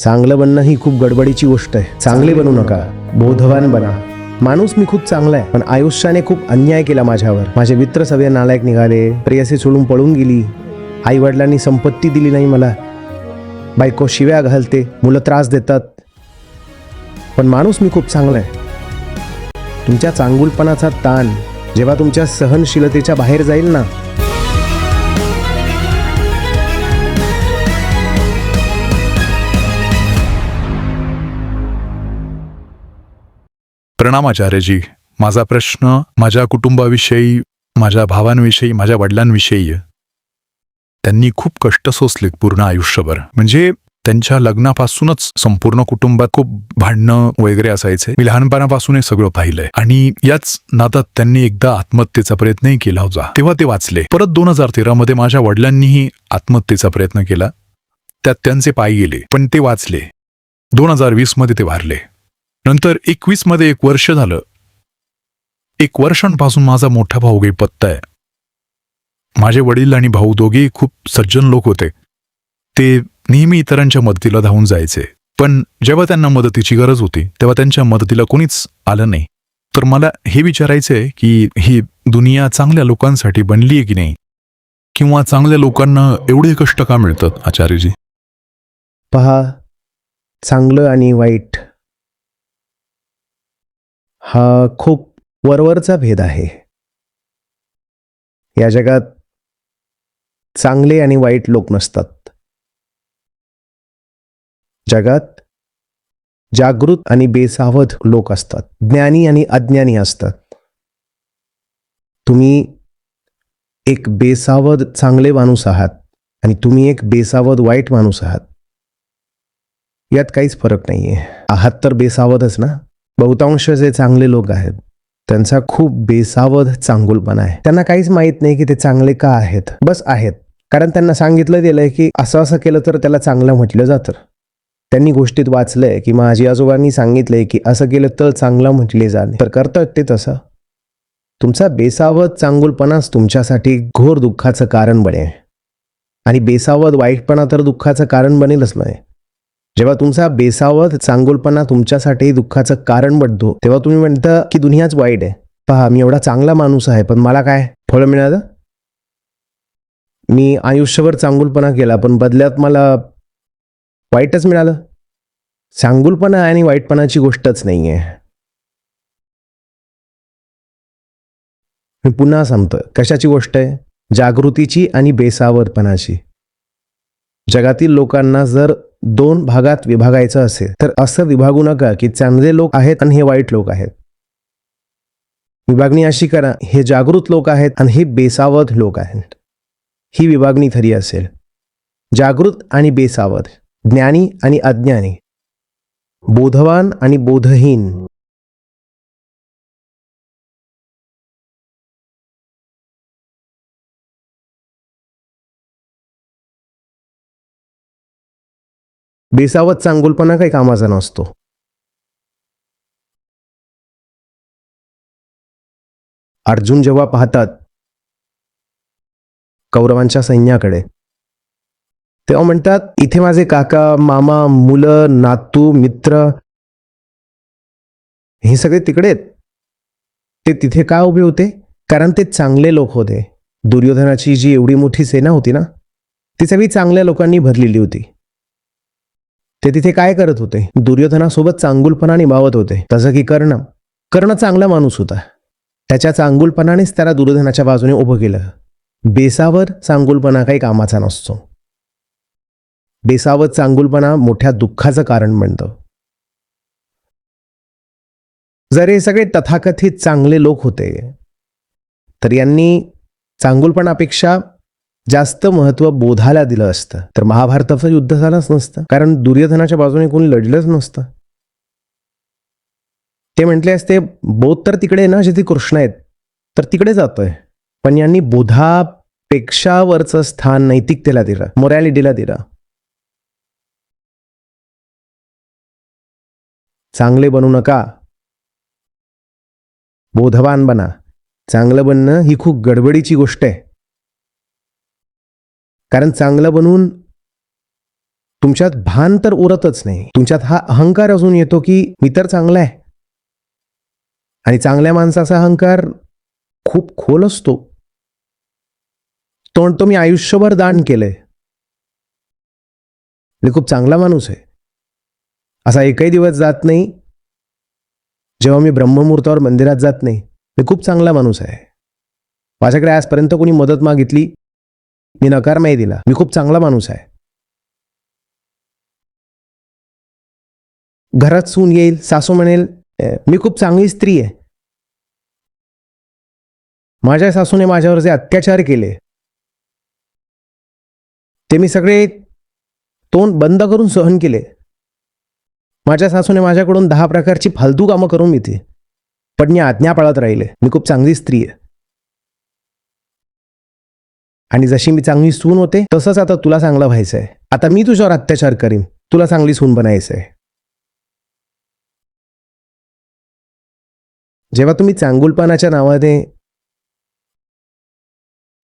चांगलं बनणं ही खूप गडबडीची गोष्ट आहे. चांगले बनू नका, बोधवान बना. माणूस मी खूप चांगला आहे, पण आयुष्याने खूप अन्याय केला माझ्यावर. माझे मित्र सगळे नालायक निघाले, प्रेयसी सोडून पळून गेली, आई वडिलांनी संपत्ती दिली नाही मला, बायको शिव्या घालते, मुलं त्रास देतात. पण माणूस मी खूप चांगला आहे. तुमच्या चांगुलपणाचा ताण जेव्हा तुमच्या सहनशीलतेच्या बाहेर जाईल ना, प्रणाम आचार्यजी. माझा प्रश्न माझ्या कुटुंबाविषयी, माझ्या भावांविषयी, माझ्या वडिलांविषयी. त्यांनी खूप कष्ट सोसलेत पूर्ण आयुष्यभर. म्हणजे त्यांच्या लग्नापासूनच संपूर्ण कुटुंबात खूप भांडणं वगैरे असायचे. मी लहानपणापासून हे सगळं पाहिलंय. आणि याच नादात त्यांनी एकदा आत्महत्येचा प्रयत्नही केला होता. तेव्हा ते वाचले. परत 2013 मध्ये माझ्या वडिलांनीही आत्महत्येचा प्रयत्न केला. त्यात त्यांचे पाय गेले, पण ते वाचले. 2020 मध्ये ते वारले. नंतर 21 मध्ये 1 वर्ष झालं. 1 वर्षांपासून माझा मोठा भाऊ बेपत्ता आहे. माझे वडील आणि भाऊ दोघेही खूप सज्जन लोक होते. ते नेहमी इतरांच्या मदतीला धावून जायचे. पण जेव्हा त्यांना मदतीची गरज होती तेव्हा त्यांच्या मदतीला कोणीच आलं नाही. तर मला हे विचारायचंय की ही दुनिया चांगल्या लोकांसाठी बनली आहे की नाही, किंवा चांगल्या लोकांना एवढे कष्ट का मिळतात आचार्यजी? पहा, चांगलं आणि वाईट हा खूप वरवरचा भेद आहे. या जगात चांगले आणि वाईट लोक नसतात. जगात जागृत आणि बेसावध लोक असतात, ज्ञानी आणि अज्ञानी असतात. तुम्ही एक बेसावध चांगले माणूस आहात आणि तुम्ही एक बेसावध वाईट माणूस आहात. यात काहीच फरक नाहीये. आहात तर बेसावधच ना. बहुतांश जे चांगले लोक आहेत त्यांचा खूप बेसावध चांगुलपणा आहे. त्यांना काहीच माहीत नाही की ते चांगले का आहेत. बस आहेत कारण त्यांना सांगितलं गेलंय की असं असं केलं तर त्याला चांगलं म्हटलं जातं. त्यांनी गोष्टीत वाचलंय की माझी आजोबांनी सांगितलंय की असं केलं तर चांगलं म्हटले जाणे, तर करतात ते तसं. तुमचा बेसावध चांगुलपणाच तुमच्यासाठी घोर दुःखाचं कारण बनेल. आणि बेसावध वाईटपणा तर दुःखाचं कारण बनेलच नाही. जेव्हा तुमचा बेसावध चांगुलपणा तुमच्यासाठी दुःखाचं कारण बनतो तेव्हा तुम्ही म्हणता की दुनियाच वाईट आहे. पहा, मी एवढा चांगला माणूस आहे पण मला काय फळ मिळालं? मी आयुष्यभर चांगुलपणा केला पण बदल्यात मला वाईटच मिळालं. चांगुलपणा आणि वाईटपणाची गोष्टच नाहीये. मी पुन्हा सांगतो, कशाची गोष्ट आहे? जागृतीची आणि बेसावधपणाची. जगातील लोकांना जर 2 भागात विभागायचं असेल तर असं विभागू नका की चांगले लोक आहेत आणि हे वाईट लोक आहेत. विभागणी अशी करा, हे जागृत लोक आहेत आणि हे बेसावध लोक आहेत. ही विभागणी खरी असेल. जागृत आणि बेसावध, ज्ञानी आणि अज्ञानी, बोधवान आणि बोधहीन. बेसावध चांगुलपणा काही कामाचा नसतो. अर्जुन जेव्हा पाहतात कौरवांच्या सैन्याकडे तेव्हा म्हणतात, इथे माझे काका, मामा, मुलं, नातू, मित्र हे सगळे तिकडे आहेत. ते तिथे का उभे होते? कारण ते चांगले लोक होते. दुर्योधनाची जी एवढी मोठी सेना होती ना, ती सगळी चांगल्या लोकांनी भरलेली होती. ते तिथे काय करत होते? दुर्योधनासोबत चांगुलपणा निभावत होते. तसं की कर्ण चांगला माणूस होता. त्याच्या चांगुलपणानेच त्याला दुर्योधनाच्या बाजूने उभं केलं. बेसावध चांगुलपणा काही कामाचा नसतो. बेसावध चांगुलपणा मोठ्या दुःखाचं कारण बनतं. जर हे सगळे तथाकथित चांगले लोक होते तर यांनी चांगुलपणापेक्षा जास्त महत्त्व बोधाला दिलं असतं तर महाभारताचं युद्ध झालंच नसतं. कारण दुर्योधनाच्या बाजूने कोणी लढलंच नसतं. ते म्हटले असते, बोध तर तिकडे ना जिथे कृष्ण आहेत, तर तिकडे जातोय. पण यांनी बोधापेक्षा वरचं स्थान नैतिकतेला दिलं, मोरॅलिटीला दिलं. चांगले बनू नका, बोधवान बना. चांगलं बनणं ही खूप गडबडीची गोष्ट आहे. कारण चांगलं बनून तुमच्यात भान तर उरतच नाही. तुमच्यात हा अहंकार अजून येतो की मी तर चांगला आहे. आणि चांगल्या माणसाचा अहंकार खूप खोल असतो. तो म्हणतो मी आयुष्यभर दान केलंय, मी खूप चांगला माणूस आहे. असा एकही दिवस जात नाही जेव्हा मी ब्रह्ममुहूर्तावर मंदिरात जात नाही. मी खूप चांगला माणूस आहे. माझ्याकडे आजपर्यंत कोणी मदत मागितली, मी नकार नाही दिला. मी खूप चांगला माणूस आहे. घरात सून येईल, सासू म्हणेल मी खूप चांगली स्त्री आहे. माझ्या सासूने माझ्यावर जे अत्याचार केले ते मी सगळे तोंड बंद करून सहन केले. माझ्या सासूने माझ्याकडून 10 प्रकारची फालतू कामं करून घेतली, पण मी आज्ञा पाळत राहिले. मी खूप चांगली स्त्री आहे. आणि जशी मी चांगली सून होते तसंच आता तुला चांगलं व्हायचं आहे. आता मी तुझ्यावर अत्याचार करीन, तुला चांगली सून बनायचं आहे. जेव्हा तुम्ही चांगुलपणाच्या नावाने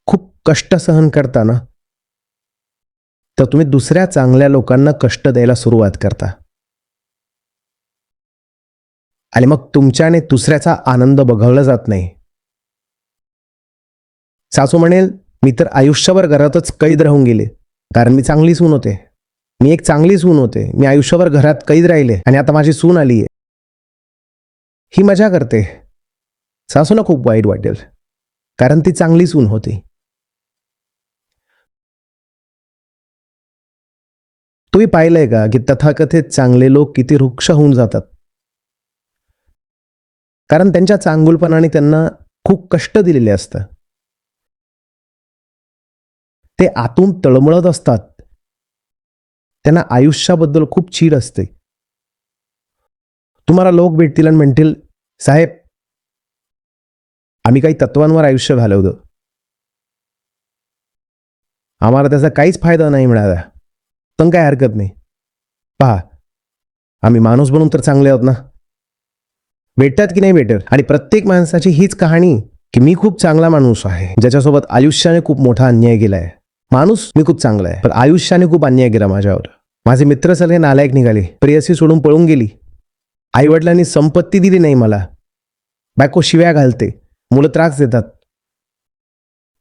खूप कष्ट सहन करता ना, तर तुम्ही दुसऱ्या चांगल्या लोकांना कष्ट द्यायला सुरुवात करता. आणि मग तुमच्याने दुसऱ्याचा आनंद बघवला जात नाही. सासू म्हणेल मी तर आयुष्यभर घरातच कैद राहून गेले, कारण मी चांगली सून होते. मी एक चांगली सून होते. मी आयुष्यभर घरात कैद राहिले आणि आता माझी सून आली आहे, ही मजा करते. सासूला खूप वाईट वाटेल, कारण ती चांगली सून होती. तुम्ही पाहिलंय का की तथाकथित चांगले लोक किती वृक्ष होऊन जातात? कारण त्यांच्या चांगुलपणाने त्यांना खूप कष्ट दिलेले असतं. ते आतून तळमळत असतात. त्यांना आयुष्याबद्दल खूप चीड असते. तुम्हाला लोक भेटतील आणि म्हणतील, साहेब आम्ही काही तत्वांवर आयुष्य घालवलं, आम्हाला त्याचा काहीच फायदा नाही मिळाला, पण काय हरकत नाही. पहा, आम्ही माणूस बनून तर चांगले आहोत ना. भेटतात की नाही भेटत? आणि प्रत्येक माणसाची हीच कहाणी की मी खूप चांगला माणूस आहे, ज्याच्यासोबत आयुष्याने खूप मोठा अन्याय केलाय. माणूस मी खूप चांगला आहे, पण आयुष्याने खूप अन्याय केला माझ्यावर. माझे मित्र सगळे नालायक निघाले, प्रेयसी सोडून पळून गेली, आईवडिलांनी संपत्ती दिली नाही मला, बायको शिव्या घालते, मुलं त्रास देतात,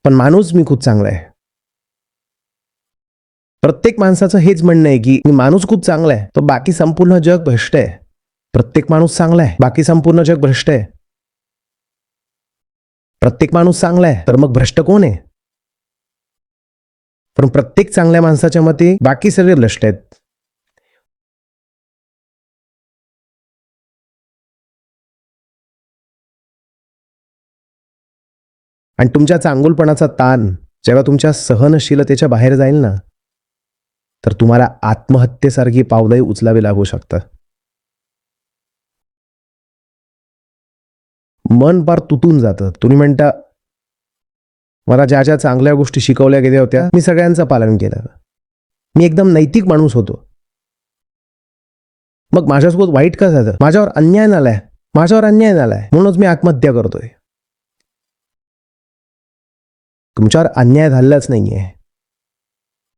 पण माणूस मी खूप चांगला आहे. प्रत्येक माणसाचं हेच म्हणणं आहे की मी माणूस खूप चांगला आहे, तो बाकी संपूर्ण जग भ्रष्ट आहे. प्रत्येक माणूस चांगला आहे, बाकी संपूर्ण जग भ्रष्ट आहे. प्रत्येक माणूस चांगला आहे, तर मग भ्रष्ट कोण आहे? पण प्रत्येक चांगल्या माणसाच्या मते बाकी सगळे भ्रष्ट आहेत. आणि तुमच्या चांगुलपणाचा ताण जेव्हा तुमच्या सहनशीलतेच्या बाहेर जाईल ना, तर तुम्हाला आत्महत्येसारखी पावलंही उचलावी लागू शकतात. मन पार तुटून जातं. तुम्ही म्हणता मला ज्या ज्या चांगल्या गोष्टी शिकवल्या गेल्या होत्या मी सगळ्यांचं पालन केलं, मी एकदम नैतिक माणूस होतो, मग माझ्यासोबत वाईट का झालं? माझ्यावर अन्याय झालाय, माझ्यावर अन्याय झालाय म्हणूनच मी आत्महत्या करतोय. तुमच्यावर अन्याय झालाच नाहीये.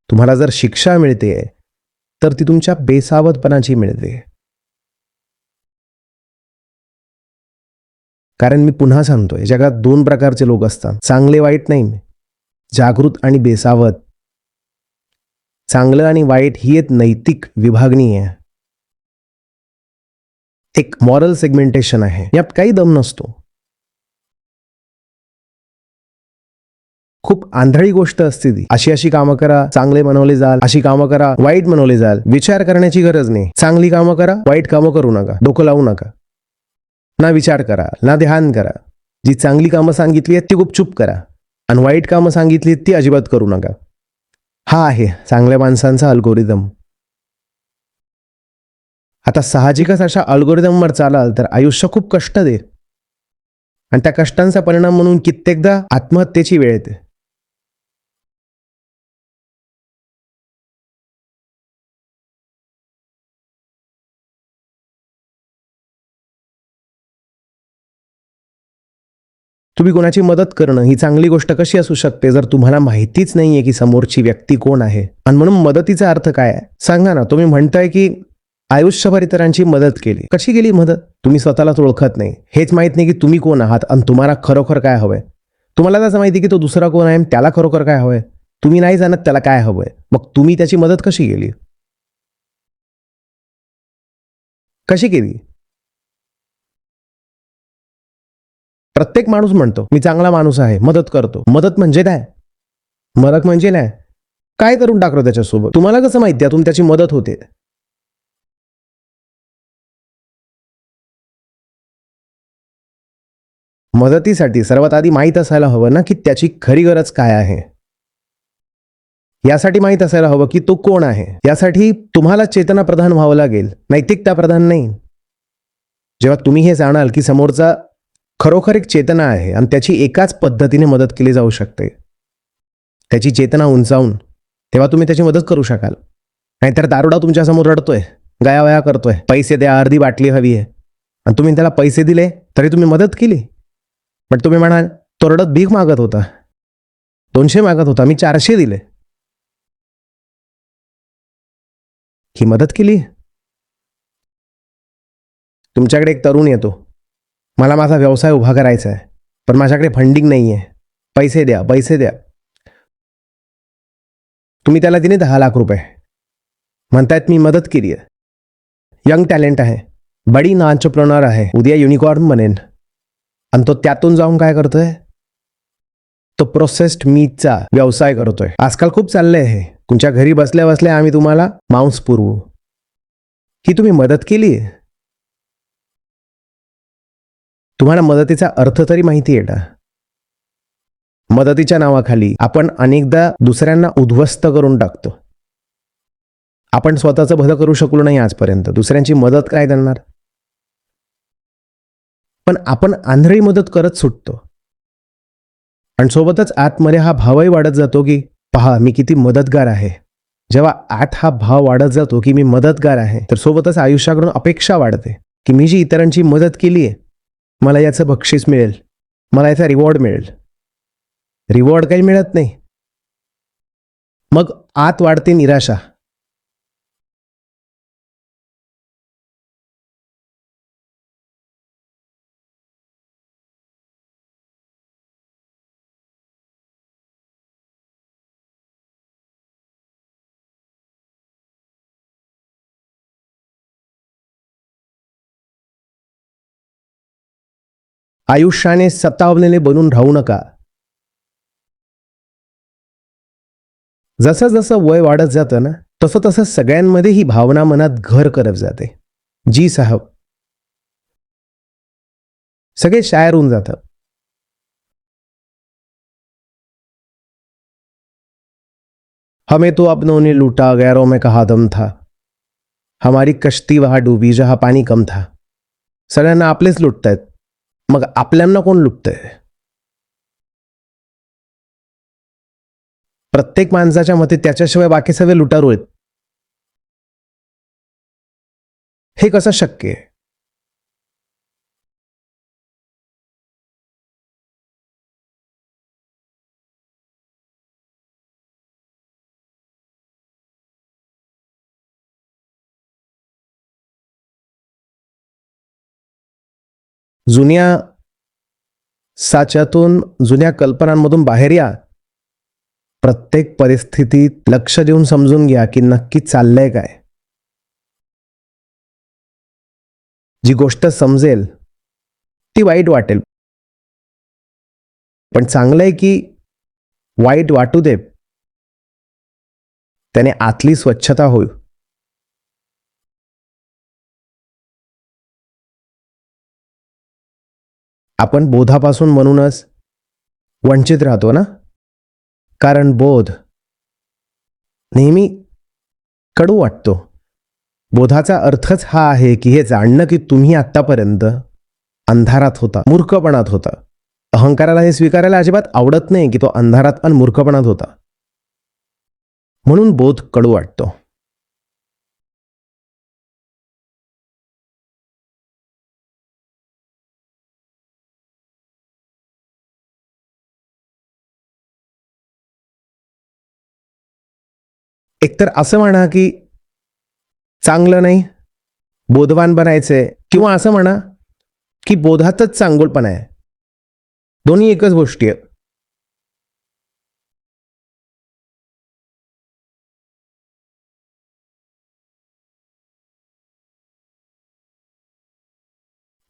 तुम्हाला जर शिक्षा मिळते तर ती तुमच्या बेसावधपणाची मिळते. कारण मी पुन्हा सांगतोय, जगात 2 प्रकारचे लोक असतात, चांगले वाईट नाही, जागृत आणि बेसावध. चांगलं आणि वाईट ही एक नैतिक विभागणी आहे, एक मॉरल सेगमेंटेशन आहे. यात काही दम नसतो. खूप आंधळी गोष्ट असते ती. अशी अशी कामं करा, चांगले बनवले जाल, अशी कामं करा, वाईट बनवले जाल. विचार करण्याची गरज नाही. चांगली कामं करा, वाईट कामं करू नका, डोकं लावू नका. ना विचार करा, ना ध्यान करा. जी चांगली कामं सांगितली आहेत ती गुपचूप करा, आणि वाईट कामं सांगितली ती अजिबात करू नका. हा आहे चांगल्या माणसांचा अल्गोरिदम. आता साहजिकच अशा अल्गोरिदमवर चालाल तर आयुष्य खूप कष्ट दे, आणि त्या कष्टांचा परिणाम म्हणून कित्येकदा आत्महत्येची वेळ येते. तुम्ही कोणाची मदत करणं ही चांगली गोष्ट कशी असू शकते जर तुम्हाला माहितीच नाहीये की समोरची व्यक्ती कोण आहे. आणि म्हणून मदतीचा अर्थ काय आहे सांगा ना. तुम्ही म्हणताय की आयुष्यभर इतरांची मदत केली. कशी केली मदत? तुम्ही स्वतःलाच ओळखत नाही, हेच माहित नाही की तुम्ही कोण आहात आणि तुम्हाला खरोखर काय हवंय. तुम्हाला त्याचं माहिती की तो दुसरा कोण आहे आणि त्याला खरोखर काय हवंय. तुम्ही नाही जाणत त्याला काय हवंय, मग तुम्ही त्याची मदत कशी केली? कशी केली? प्रत्येक माणूस म्हणतो मी चांगला माणूस आहे, मदत करतो. मदत म्हणजे काय? मदत म्हणजे नाही काय करून टाकलं त्याच्यासोबत. तुम्हाला कसं माहिती आहे त्याची मदत होते? मदतीसाठी सर्वात आधी माहीत असायला हवं ना की त्याची खरी गरज काय आहे. यासाठी माहीत असायला हवं की तो कोण आहे. यासाठी तुम्हाला चेतना प्रधान व्हावं लागेल, नैतिकता प्रधान नाही. जेव्हा तुम्ही हे जाणाल की समोरचा खरोखर एक चेतना आहे आणि त्याची एकाच पद्धतीने मदत केली जाऊ शकते, त्याची चेतना उंचावून, तेव्हा तुम्ही त्याची मदत करू शकाल. नाहीतर दारुडा तुमच्यासमोर रडतोय, गयावया करतोय, पैसे द्या, अर्धी बाटली हवी आहे, आणि तुम्ही त्याला पैसे दिले तरी तुम्ही मदत केली. पण तुम्ही म्हणाल तो रडत भीक मागत होता, 200 मागत होता, मी 400 दिले. ही मदत केली? तुमच्याकडे एक तरुण येतो, मला माझा व्यवसाय उभा करायचा आहे, पण माझ्याकडे फंडिंग नाही आहे, पैसे द्या, पैसे द्या. तुम्ही त्याला दिले 10 लाख रुपये. म्हणतायत मी मदत केली आहे. यंग टॅलेंट आहे, बडी एंटरप्रेन्योर आहे, उद्या युनिकॉर्न बनेन. आणि तो त्यातून जाऊन काय करतोय? तो प्रोसेस्ड मीटचा व्यवसाय करतोय. आजकाल खूप चाललंय हे. तुमच्या घरी बसल्या बसल्या आम्ही तुम्हाला मांस पुरवू. ही तुम्ही मदत केली? तुम्हाला मदतीचा अर्थ तरी माहिती आहे का? मदतीच्या नावाखाली आपण अनेकदा दुसऱ्यांना उद्ध्वस्त करून टाकतो. आपण स्वतःचं भलं करू शकलो नाही आजपर्यंत, दुसऱ्यांची मदत काय करणार? पण आपण आंधळी मदत करत सुटतो. आणि सोबतच आतमध्ये हा भावही वाढत जातो की पहा मी किती मदतगार आहे. जेव्हा आत हा भाव वाढत जातो की मी मदतगार आहे, तर सोबतच आयुष्याकडून अपेक्षा वाढते की मी जी इतरांची मदत केली आहे, मला याचं बक्षीस मिळेल, मला याचा रिवॉर्ड मिळेल. रिवॉर्ड काही मिळत नाही. मग आत वाढते निराशा. आयुष्याने सतावलेले बनून राहू नका. जसं जसं वय वाढत जातं ना, तसं तसं सगळ्यांमध्ये ही भावना मनात घर करत जाते. जी साहब, सगळे शायर होऊन जातं. हमें तो अपनों ने लूटा, गैरों में कहा दम था. हमारी कश्ती वहां डूबी जहां पाणी कम था. सगळ्यांना आपलेच लुटतायत, मग आपल्यांना कोण लुटतंय? प्रत्येक माणसाच्या मते त्याच्याशिवाय बाकी सगळे लुटारू आहेत. हे कसं शक्य आहे? जुन्या साच्यातून, जुन्या कल्पनांमधून बाहेर या. प्रत्येक परिस्थितीत लक्ष देऊन समजून घ्या की नक्की चाललंय काय. जी गोष्ट समजेल ती वाईट वाटेल, पण चांगलं आहे की वाईट वाटू दे, त्याने आतली स्वच्छता होईल. आपण बोधापासून म्हणूनच वंचित राहतो ना, कारण बोध नेहमी कडू वाटतो. बोधाचा अर्थच हा आहे की हे जाणणं की तुम्ही आत्तापर्यंत अंधारात होता, मूर्खपणात होता. अहंकाराला हे स्वीकारायला अजिबात आवडत नाही की तो अंधारात आणि मूर्खपणात होता, म्हणून बोध कडू वाटतो. एकतर असं म्हणा की चांगलं नाही, बोधवान बनायचंय, किंवा असं म्हणा की बोधातच चांगुलपणा आहे. दोन्ही एकच गोष्टी आहे.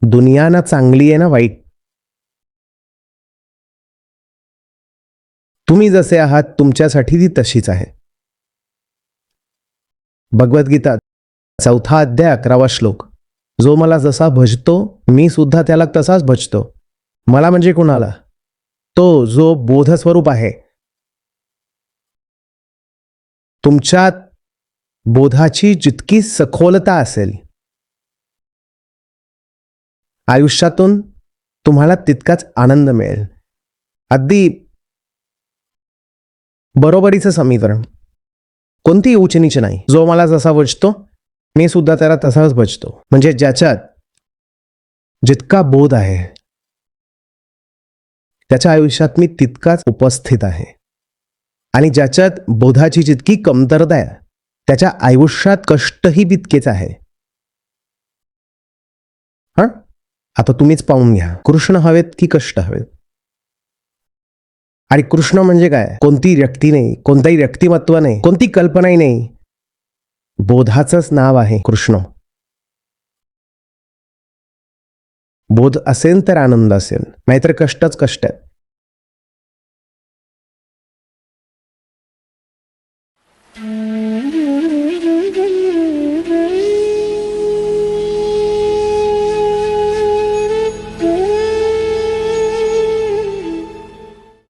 दुनिया ना चांगली आहे ना वाईट. तुम्ही जसे आहात तुमच्यासाठी ती तशीच आहे. भगवद्गीता 4 अध्याय 11वा श्लोक. जो मला जसा भजतो मी सुद्धा त्याला तसाच भजतो. मला म्हणजे कुणाला? तो जो बोधस्वरूप आहे. तुमच्यात बोधाची जितकी सखोलता असेल आयुष्यातून तुम्हाला तितकाच आनंद मिळेल. अगदी बरोबरीचं समीकरण, कोणती उच्च नीच नाही. जो मला जसा भजतो मी सुद्धा त्याला तसाच भजतो. म्हणजे ज्याच्यात जितका बोध आहे त्याच्या आयुष्यात मी तितकाच उपस्थित आहे, आणि ज्याच्यात बोधाची जितकी कमतरता आहे त्याच्या आयुष्यात कष्टही तितकेच आहे. आता तुम्हीच पाहून घ्या, कृष्ण हवेत की कष्ट हवेत? आणि कृष्ण म्हणजे काय? कोणती व्यक्ती नाही, कोणताही व्यक्तिमत्व नाही, कोणती कल्पनाही नाही. बोधाचंच नाव आहे कृष्ण. बोध असेल तर आनंद असेल, नाहीतर कष्टच कष्ट आहे.